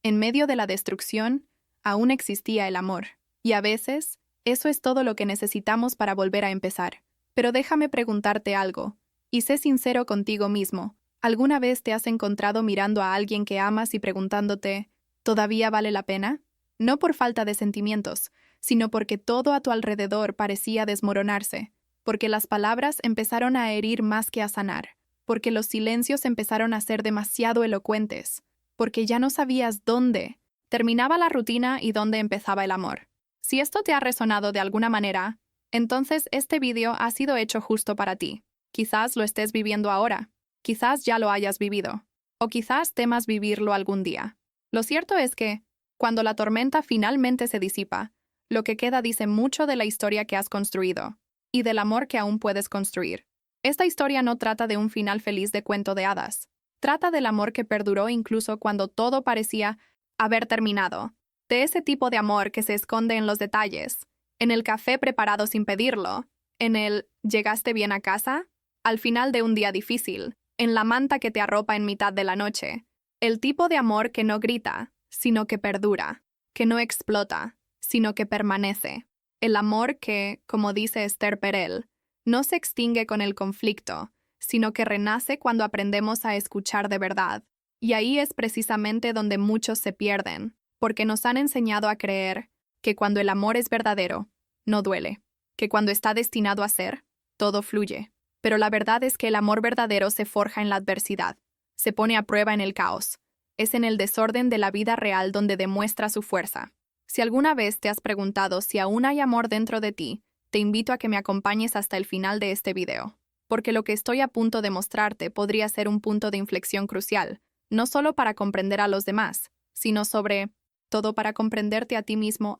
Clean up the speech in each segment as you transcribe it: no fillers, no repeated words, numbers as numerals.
En medio de la destrucción, aún existía el amor. Y a veces, eso es todo lo que necesitamos para volver a empezar. Pero déjame preguntarte algo, y sé sincero contigo mismo. ¿Alguna vez te has encontrado mirando a alguien que amas y preguntándote, ¿todavía vale la pena? No por falta de sentimientos, sino porque todo a tu alrededor parecía desmoronarse, porque las palabras empezaron a herir más que a sanar, porque los silencios empezaron a ser demasiado elocuentes, porque ya no sabías dónde terminaba la rutina y dónde empezaba el amor. Si esto te ha resonado de alguna manera, entonces este vídeo ha sido hecho justo para ti. Quizás lo estés viviendo ahora, quizás ya lo hayas vivido, o quizás temas vivirlo algún día. Lo cierto es que, cuando la tormenta finalmente se disipa, lo que queda dice mucho de la historia que has construido y del amor que aún puedes construir. Esta historia no trata de un final feliz de cuento de hadas. Trata del amor que perduró incluso cuando todo parecía haber terminado. De ese tipo de amor que se esconde en los detalles, en el café preparado sin pedirlo, en el ¿llegaste bien a casa? Al final de un día difícil, en la manta que te arropa en mitad de la noche. El tipo de amor que no grita, sino que perdura, que no explota, sino que permanece. El amor que, como dice Esther Perel, no se extingue con el conflicto, sino que renace cuando aprendemos a escuchar de verdad. Y ahí es precisamente donde muchos se pierden, porque nos han enseñado a creer que cuando el amor es verdadero, no duele, que cuando está destinado a ser, todo fluye. Pero la verdad es que el amor verdadero se forja en la adversidad, se pone a prueba en el caos. Es en el desorden de la vida real donde demuestra su fuerza. Si alguna vez te has preguntado si aún hay amor dentro de ti, te invito a que me acompañes hasta el final de este video, porque lo que estoy a punto de mostrarte podría ser un punto de inflexión crucial, no solo para comprender a los demás, sino sobre todo para comprenderte a ti mismo.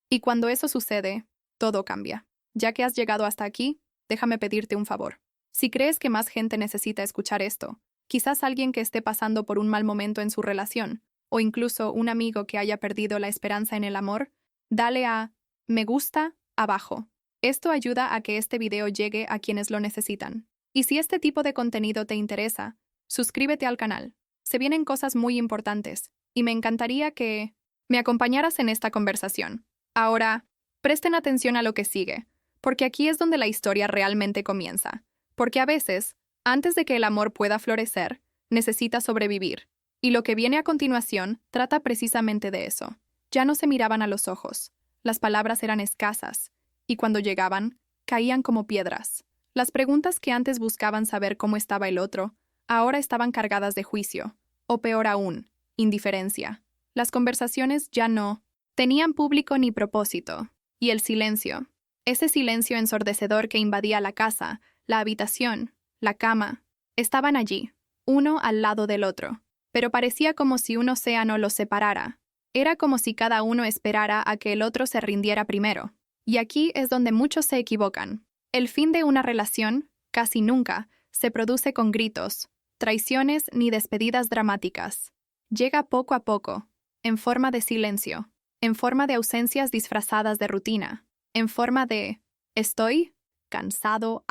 Y cuando eso sucede, todo cambia. Ya que has llegado hasta aquí, déjame pedirte un favor. Si crees que más gente necesita escuchar esto, quizás alguien que esté pasando por un mal momento en su relación, o incluso un amigo que haya perdido la esperanza en el amor, dale a me gusta abajo. Esto ayuda a que este video llegue a quienes lo necesitan. Y si este tipo de contenido te interesa, suscríbete al canal. Se vienen cosas muy importantes, y me encantaría que me acompañaras en esta conversación. Ahora, presten atención a lo que sigue, porque aquí es donde la historia realmente comienza. Porque a veces, antes de que el amor pueda florecer, necesita sobrevivir. Y lo que viene a continuación trata precisamente de eso. Ya no se miraban a los ojos. Las palabras eran escasas, y cuando llegaban, caían como piedras. Las preguntas que antes buscaban saber cómo estaba el otro, ahora estaban cargadas de juicio, o peor aún, indiferencia. Las conversaciones ya no tenían público ni propósito. Y el silencio, ese silencio ensordecedor que invadía la casa, la habitación, la cama, estaban allí, uno al lado del otro. Pero parecía como si un océano los separara. Era como si cada uno esperara a que el otro se rindiera primero. Y aquí es donde muchos se equivocan. El fin de una relación, casi nunca, se produce con gritos, traiciones ni despedidas dramáticas. Llega poco a poco, en forma de silencio, en forma de ausencias disfrazadas de rutina, en forma de estoy cansado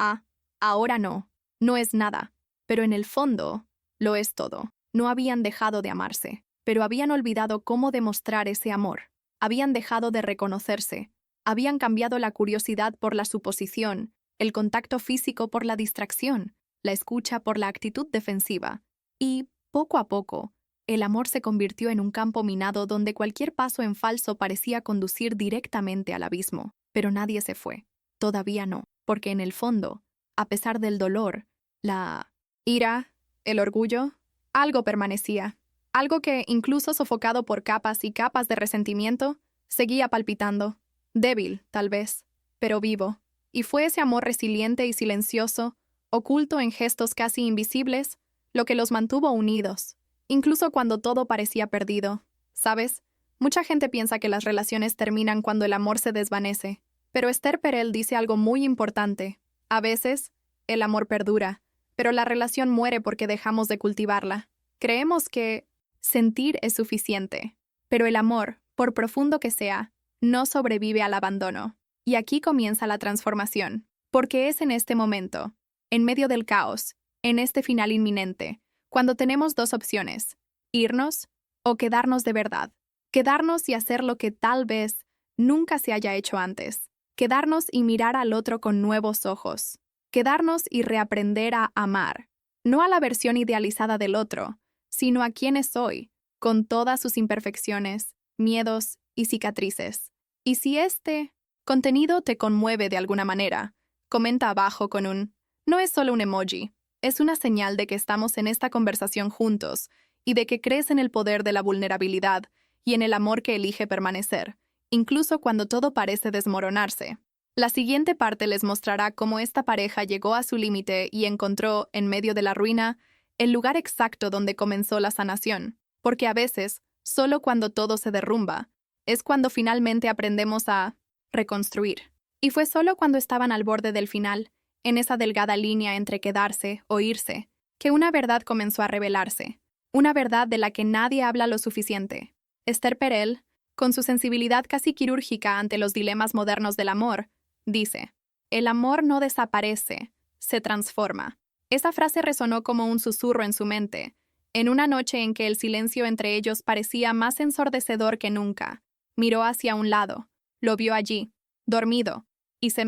ahora no es nada, pero en el fondo lo es todo. No habían dejado de amarse, pero habían olvidado cómo demostrar ese amor. Habían dejado de reconocerse. Habían cambiado la curiosidad por la suposición, el contacto físico por la distracción, la escucha por la actitud defensiva. Y, poco a poco, el amor se convirtió en un campo minado donde cualquier paso en falso parecía conducir directamente al abismo. Pero nadie se fue. Todavía no, porque en el fondo, a pesar del dolor, la ira, el orgullo, algo permanecía, algo que, incluso sofocado por capas y capas de resentimiento, seguía palpitando, débil, tal vez, pero vivo. Y fue ese amor resiliente y silencioso, oculto en gestos casi invisibles, lo que los mantuvo unidos, incluso cuando todo parecía perdido. ¿Sabes? Mucha gente piensa que las relaciones terminan cuando el amor se desvanece, pero Esther Perel dice algo muy importante. A veces, el amor perdura, pero la relación muere porque dejamos de cultivarla. Creemos que sentir es suficiente, pero el amor, por profundo que sea, no sobrevive al abandono. Y aquí comienza la transformación, porque es en este momento, en medio del caos, en este final inminente, cuando tenemos dos opciones, irnos o quedarnos de verdad. Quedarnos y hacer lo que tal vez nunca se haya hecho antes. Quedarnos y mirar al otro con nuevos ojos. Quedarnos y reaprender a amar. No a la versión idealizada del otro, sino a quien es hoy, con todas sus imperfecciones, miedos y cicatrices. Y si este contenido te conmueve de alguna manera, comenta abajo con un no es solo un emoji, es una señal de que estamos en esta conversación juntos y de que crees en el poder de la vulnerabilidad y en el amor que elige permanecer, incluso cuando todo parece desmoronarse. La siguiente parte les mostrará cómo esta pareja llegó a su límite y encontró, en medio de la ruina, el lugar exacto donde comenzó la sanación, porque a veces, solo cuando todo se derrumba, es cuando finalmente aprendemos a reconstruir. Y fue solo cuando estaban al borde del final, en esa delgada línea entre quedarse o irse, que una verdad comenzó a revelarse, una verdad de la que nadie habla lo suficiente. Esther Perel, con su sensibilidad casi quirúrgica ante los dilemas modernos del amor, dice, el amor no desaparece, se transforma. Esa frase resonó como un susurro en su mente, en una noche en que el silencio entre ellos parecía más ensordecedor que nunca. Miró hacia un lado, lo vio allí, dormido, y se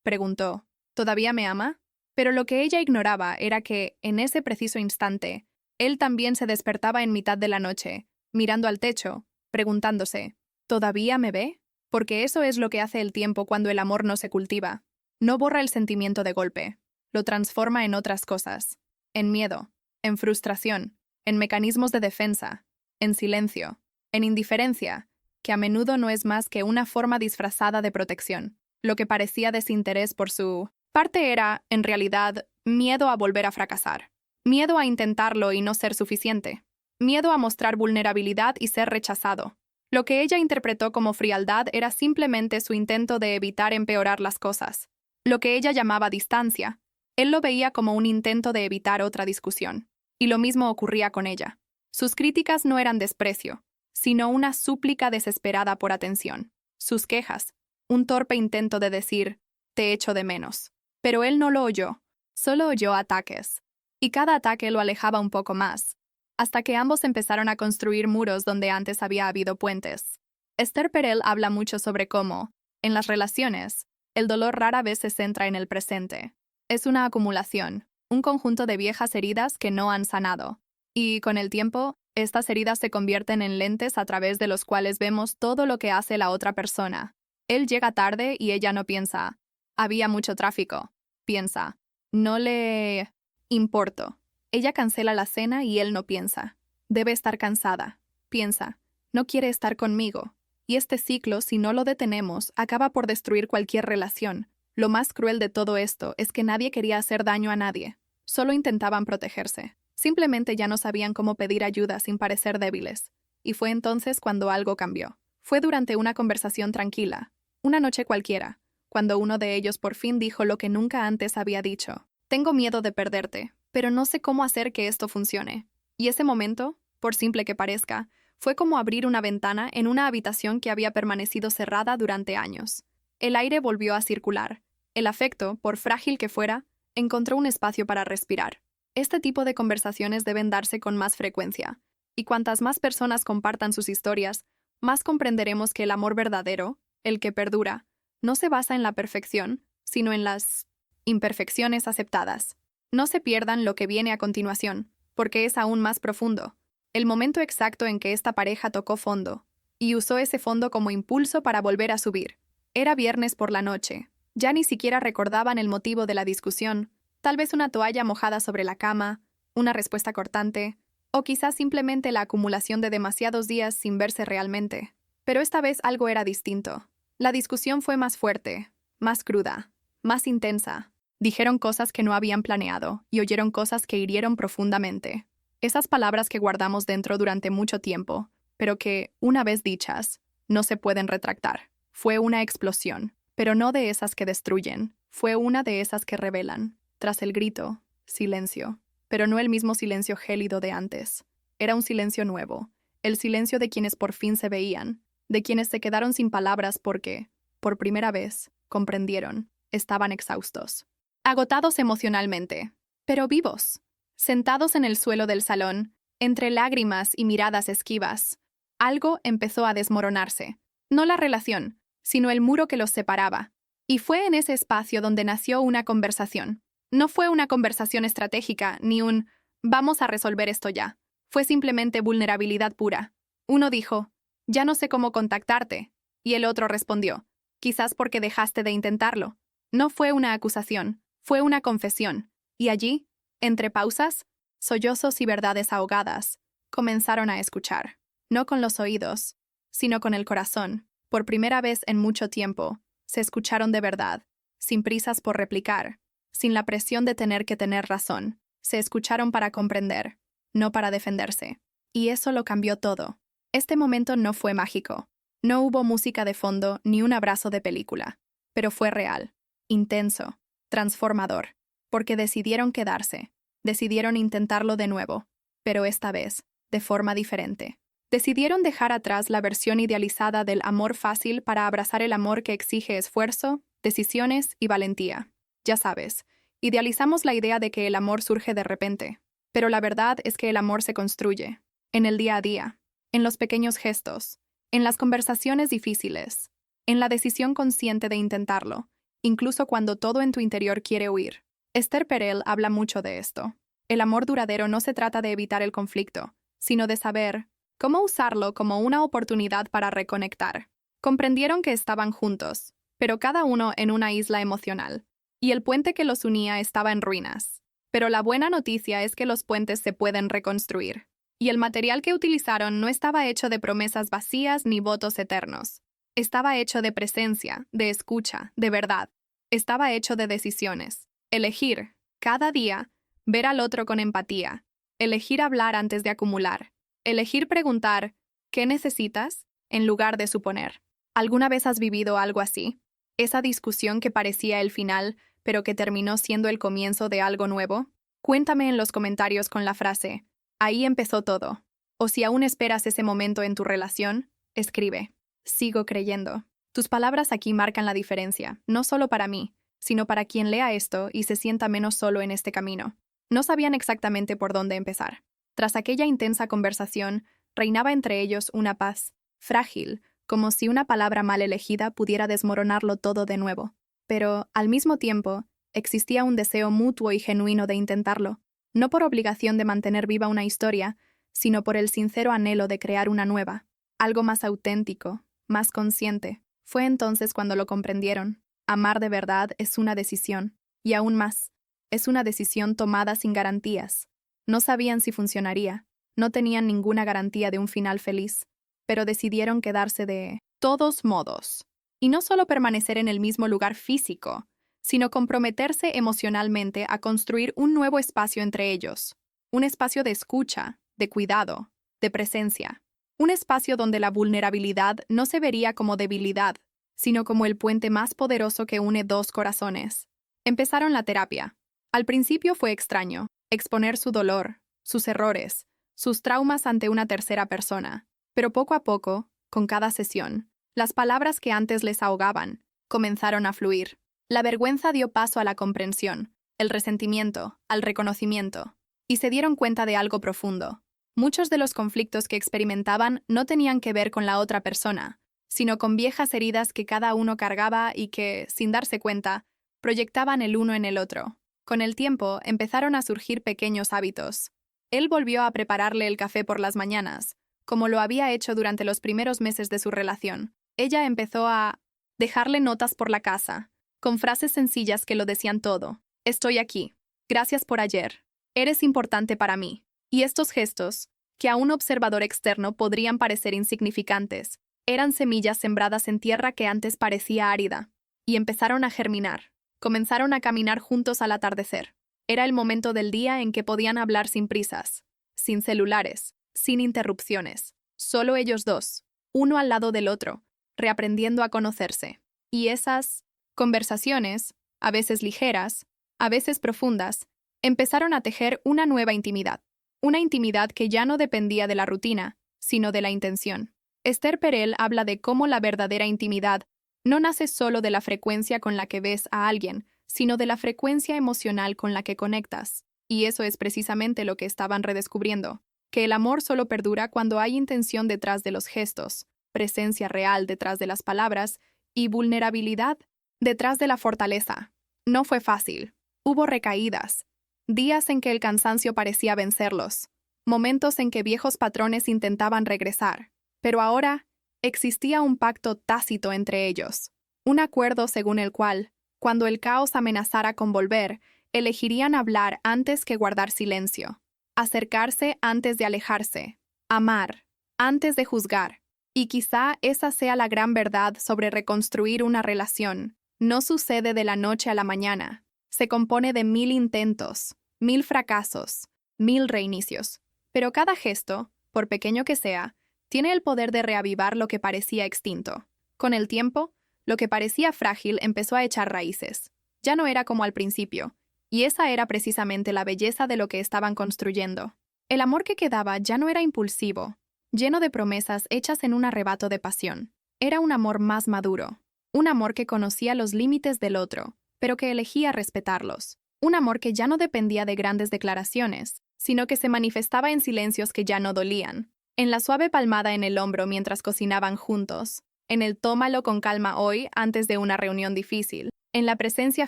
preguntó, ¿todavía me ama? Pero lo que ella ignoraba era que, en ese preciso instante, él también se despertaba en mitad de la noche, mirando al techo, preguntándose, ¿todavía me ve? Porque eso es lo que hace el tiempo cuando el amor no se cultiva. No borra el sentimiento de golpe, lo transforma en otras cosas, en miedo, en frustración, en mecanismos de defensa, en silencio, en indiferencia, que a menudo no es más que una forma disfrazada de protección. Lo que parecía desinterés por su parte era, en realidad, miedo a volver a fracasar, miedo a intentarlo y no ser suficiente, miedo a mostrar vulnerabilidad y ser rechazado. Lo que ella interpretó como frialdad era simplemente su intento de evitar empeorar las cosas. Lo que ella llamaba distancia, él lo veía como un intento de evitar otra discusión. Y lo mismo ocurría con ella. Sus críticas no eran desprecio, sino una súplica desesperada por atención. Sus quejas, un torpe intento de decir, te echo de menos. Pero él no lo oyó, solo oyó ataques. Y cada ataque lo alejaba un poco más, hasta que ambos empezaron a construir muros donde antes había habido puentes. Esther Perel habla mucho sobre cómo, en las relaciones, el dolor rara vez se centra en el presente. Es una acumulación, un conjunto de viejas heridas que no han sanado. Y, con el tiempo, estas heridas se convierten en lentes a través de los cuales vemos todo lo que hace la otra persona. Él llega tarde y ella no piensa, había mucho tráfico. Piensa, no le importo. Ella cancela la cena y él no piensa. Debe estar cansada. Piensa, no quiere estar conmigo. Y este ciclo, si no lo detenemos, acaba por destruir cualquier relación. Lo más cruel de todo esto es que nadie quería hacer daño a nadie. Solo intentaban protegerse. Simplemente ya no sabían cómo pedir ayuda sin parecer débiles. Y fue entonces cuando algo cambió. Fue durante una conversación tranquila, una noche cualquiera, cuando uno de ellos por fin dijo lo que nunca antes había dicho. Tengo miedo de perderte, pero no sé cómo hacer que esto funcione. Y ese momento, por simple que parezca, fue como abrir una ventana en una habitación que había permanecido cerrada durante años. El aire volvió a circular. El afecto, por frágil que fuera, encontró un espacio para respirar. Este tipo de conversaciones deben darse con más frecuencia, y cuantas más personas compartan sus historias, más comprenderemos que el amor verdadero, el que perdura, no se basa en la perfección, sino en las imperfecciones aceptadas. No se pierdan lo que viene a continuación, porque es aún más profundo. El momento exacto en que esta pareja tocó fondo, y usó ese fondo como impulso para volver a subir. Era viernes por la noche. Ya ni siquiera recordaban el motivo de la discusión, tal vez una toalla mojada sobre la cama, una respuesta cortante, o quizás simplemente la acumulación de demasiados días sin verse realmente. Pero esta vez algo era distinto. La discusión fue más fuerte, más cruda, más intensa. Dijeron cosas que no habían planeado y oyeron cosas que hirieron profundamente. Esas palabras que guardamos dentro durante mucho tiempo, pero que, una vez dichas, no se pueden retractar. Fue una explosión, pero no de esas que destruyen. Fue una de esas que revelan. Tras el grito, silencio. Pero no el mismo silencio gélido de antes. Era un silencio nuevo. El silencio de quienes por fin se veían. De quienes se quedaron sin palabras porque, por primera vez, comprendieron. Estaban exhaustos. Agotados emocionalmente, pero vivos. Sentados en el suelo del salón, Entre lágrimas y miradas esquivas, algo empezó a desmoronarse. No la relación, sino el muro que los separaba. Y fue en ese espacio donde nació una conversación. No fue una conversación estratégica, ni un «vamos a resolver esto ya». Fue simplemente vulnerabilidad pura. Uno dijo «ya no sé cómo contactarte», y el otro respondió «quizás porque dejaste de intentarlo». No fue una acusación, fue una confesión. Y allí, entre pausas, sollozos y verdades ahogadas, comenzaron a escuchar. No con los oídos, sino con el corazón. Por primera vez en mucho tiempo, se escucharon de verdad, sin prisas por replicar, sin la presión de tener que tener razón. Se escucharon para comprender, no para defenderse. Y eso lo cambió todo. Este momento no fue mágico. No hubo música de fondo ni un abrazo de película. Pero fue real, intenso, transformador. Porque decidieron quedarse. Decidieron intentarlo de nuevo. Pero esta vez, de forma diferente. Decidieron dejar atrás la versión idealizada del amor fácil para abrazar el amor que exige esfuerzo, decisiones y valentía. Ya sabes, idealizamos la idea de que el amor surge de repente, pero la verdad es que el amor se construye, en el día a día, en los pequeños gestos, en las conversaciones difíciles, en la decisión consciente de intentarlo, incluso cuando todo en tu interior quiere huir. Esther Perel habla mucho de esto. El amor duradero no se trata de evitar el conflicto, sino de saber cómo usarlo como una oportunidad para reconectar. Comprendieron que estaban juntos, pero cada uno en una isla emocional, y el puente que los unía estaba en ruinas. Pero la buena noticia es que los puentes se pueden reconstruir, y el material que utilizaron no estaba hecho de promesas vacías ni votos eternos. Estaba hecho de presencia, de escucha, de verdad. Estaba hecho de decisiones. Elegir, cada día, ver al otro con empatía. Elegir hablar antes de acumular. Elegir preguntar, ¿qué necesitas?, en lugar de suponer. ¿Alguna vez has vivido algo así? Esa discusión que parecía el final, pero que terminó siendo el comienzo de algo nuevo. Cuéntame en los comentarios con la frase, ahí empezó todo. O si aún esperas ese momento en tu relación, escribe, sigo creyendo. Tus palabras aquí marcan la diferencia, no solo para mí, sino para quien lea esto y se sienta menos solo en este camino. No sabían exactamente por dónde empezar. Tras aquella intensa conversación, reinaba entre ellos una paz, frágil, como si una palabra mal elegida pudiera desmoronarlo todo de nuevo. Pero, al mismo tiempo, existía un deseo mutuo y genuino de intentarlo, no por obligación de mantener viva una historia, sino por el sincero anhelo de crear una nueva, algo más auténtico, más consciente. Fue entonces cuando lo comprendieron. Amar de verdad es una decisión, y aún más, es una decisión tomada sin garantías. No sabían si funcionaría, no tenían ninguna garantía de un final feliz, pero decidieron quedarse de todos modos. Y no solo permanecer en el mismo lugar físico, sino comprometerse emocionalmente a construir un nuevo espacio entre ellos. Un espacio de escucha, de cuidado, de presencia. Un espacio donde la vulnerabilidad no se vería como debilidad, sino como el puente más poderoso que une dos corazones. Empezaron la terapia. Al principio fue extraño, exponer su dolor, sus errores, sus traumas ante una tercera persona. Pero poco a poco, con cada sesión, las palabras que antes les ahogaban comenzaron a fluir. La vergüenza dio paso a la comprensión, el resentimiento, al reconocimiento, y se dieron cuenta de algo profundo. Muchos de los conflictos que experimentaban no tenían que ver con la otra persona, sino con viejas heridas que cada uno cargaba y que, sin darse cuenta, proyectaban el uno en el otro. Con el tiempo, empezaron a surgir pequeños hábitos. Él volvió a prepararle el café por las mañanas, como lo había hecho durante los primeros meses de su relación. Ella empezó a dejarle notas por la casa, con frases sencillas que lo decían todo. Estoy aquí. Gracias por ayer. Eres importante para mí. Y estos gestos, que a un observador externo podrían parecer insignificantes, eran semillas sembradas en tierra que antes parecía árida, y empezaron a germinar. Comenzaron a caminar juntos al atardecer. Era el momento del día en que podían hablar sin prisas, sin celulares, sin interrupciones, solo ellos dos, uno al lado del otro, reaprendiendo a conocerse. Y esas conversaciones, a veces ligeras, a veces profundas, empezaron a tejer una nueva intimidad. Una intimidad que ya no dependía de la rutina, sino de la intención. Esther Perel habla de cómo la verdadera intimidad no nace solo de la frecuencia con la que ves a alguien, sino de la frecuencia emocional con la que conectas. Y eso es precisamente lo que estaban redescubriendo. que el amor solo perdura cuando hay intención detrás de los gestos, presencia real detrás de las palabras y vulnerabilidad detrás de la fortaleza. No fue fácil. Hubo recaídas, días en que el cansancio parecía vencerlos, momentos en que viejos patrones intentaban regresar, pero ahora existía un pacto tácito entre ellos, un acuerdo según el cual, cuando el caos amenazara con volver, elegirían hablar antes que guardar silencio, acercarse antes de alejarse, amar antes de juzgar. Y quizá esa sea la gran verdad sobre reconstruir una relación. No sucede de la noche a la mañana. Se compone de 1000 intentos, 1000 fracasos, 1000 reinicios. Pero cada gesto, por pequeño que sea, tiene el poder de reavivar lo que parecía extinto. Con el tiempo, lo que parecía frágil empezó a echar raíces. Ya no era como al principio, y esa era precisamente la belleza de lo que estaban construyendo. El amor que quedaba ya no era impulsivo, lleno de promesas hechas en un arrebato de pasión. Era un amor más maduro, un amor que conocía los límites del otro, pero que elegía respetarlos. Un amor que ya no dependía de grandes declaraciones, sino que se manifestaba en silencios que ya no dolían, en la suave palmada en el hombro mientras cocinaban juntos, en el tómalo con calma hoy antes de una reunión difícil, en la presencia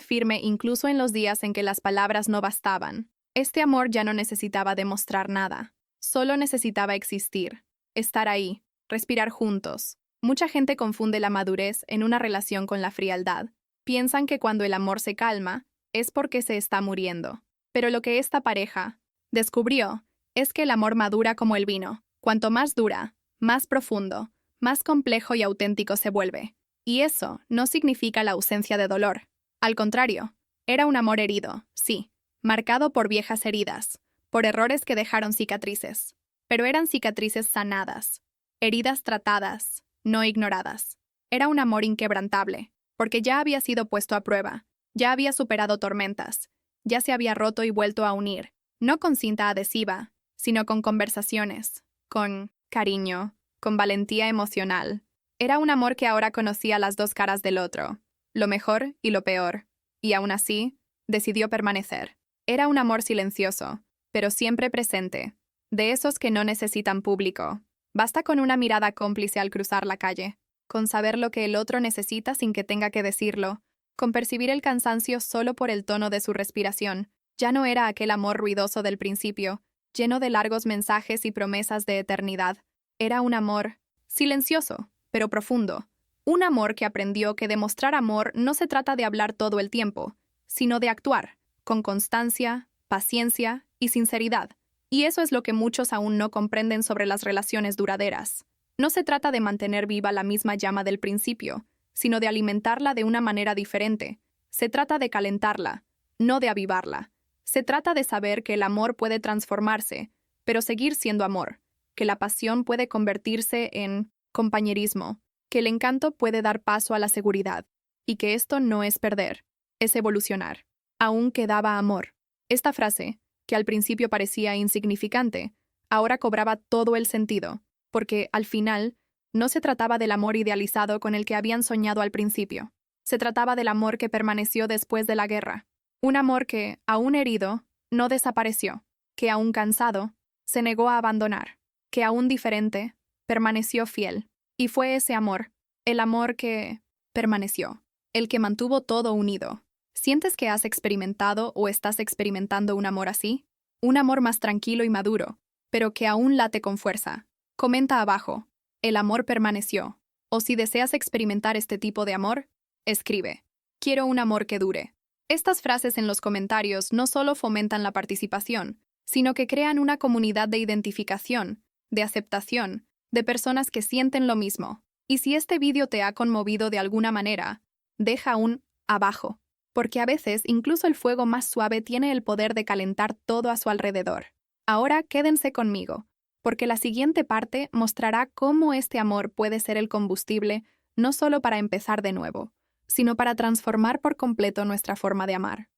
firme incluso en los días en que las palabras no bastaban. Este amor ya no necesitaba demostrar nada, solo necesitaba existir. Estar ahí, respirar juntos. Mucha gente confunde la madurez en una relación con la frialdad. Piensan que cuando el amor se calma, es porque se está muriendo. Pero lo que esta pareja descubrió es que el amor madura como el vino. Cuanto más dura, más profundo, más complejo y auténtico se vuelve. Y eso no significa la ausencia de dolor. Al contrario, era un amor herido, sí, marcado por viejas heridas, por errores que dejaron cicatrices. Pero eran cicatrices sanadas, heridas tratadas, no ignoradas. Era un amor inquebrantable, porque ya había sido puesto a prueba, ya había superado tormentas, ya se había roto y vuelto a unir, no con cinta adhesiva, sino con conversaciones, con cariño, con valentía emocional. Era un amor que ahora conocía las dos caras del otro, lo mejor y lo peor, y aún así, decidió permanecer. Era un amor silencioso, pero siempre presente, de esos que no necesitan público. Basta con una mirada cómplice al cruzar la calle, con saber lo que el otro necesita sin que tenga que decirlo, con percibir el cansancio solo por el tono de su respiración. Ya no era aquel amor ruidoso del principio, lleno de largos mensajes y promesas de eternidad. Era un amor silencioso, pero profundo. Un amor que aprendió que demostrar amor no se trata de hablar todo el tiempo, sino de actuar, con constancia, paciencia y sinceridad. Y eso es lo que muchos aún no comprenden sobre las relaciones duraderas. No se trata de mantener viva la misma llama del principio, sino de alimentarla de una manera diferente. Se trata de calentarla, no de avivarla. Se trata de saber que el amor puede transformarse, pero seguir siendo amor, que la pasión puede convertirse en compañerismo, que el encanto puede dar paso a la seguridad, y que esto no es perder, es evolucionar. Aún quedaba amor. Esta frase, que al principio parecía insignificante, ahora cobraba todo el sentido, porque, al final, no se trataba del amor idealizado con el que habían soñado al principio. Se trataba del amor que permaneció después de la guerra. Un amor que, aún herido, no desapareció, que aún cansado, se negó a abandonar, que aún diferente, permaneció fiel. Y fue ese amor, el amor que permaneció, el que mantuvo todo unido. ¿Sientes que has experimentado o estás experimentando un amor así? Un amor más tranquilo y maduro, pero que aún late con fuerza. Comenta abajo, el amor permaneció. O si deseas experimentar este tipo de amor, escribe, quiero un amor que dure. Estas frases en los comentarios no solo fomentan la participación, sino que crean una comunidad de identificación, de aceptación, de personas que sienten lo mismo. Y si este vídeo te ha conmovido de alguna manera, deja un abajo, porque a veces incluso el fuego más suave tiene el poder de calentar todo a su alrededor. Ahora quédense conmigo, porque la siguiente parte mostrará cómo este amor puede ser el combustible no solo para empezar de nuevo, sino para transformar por completo nuestra forma de amar.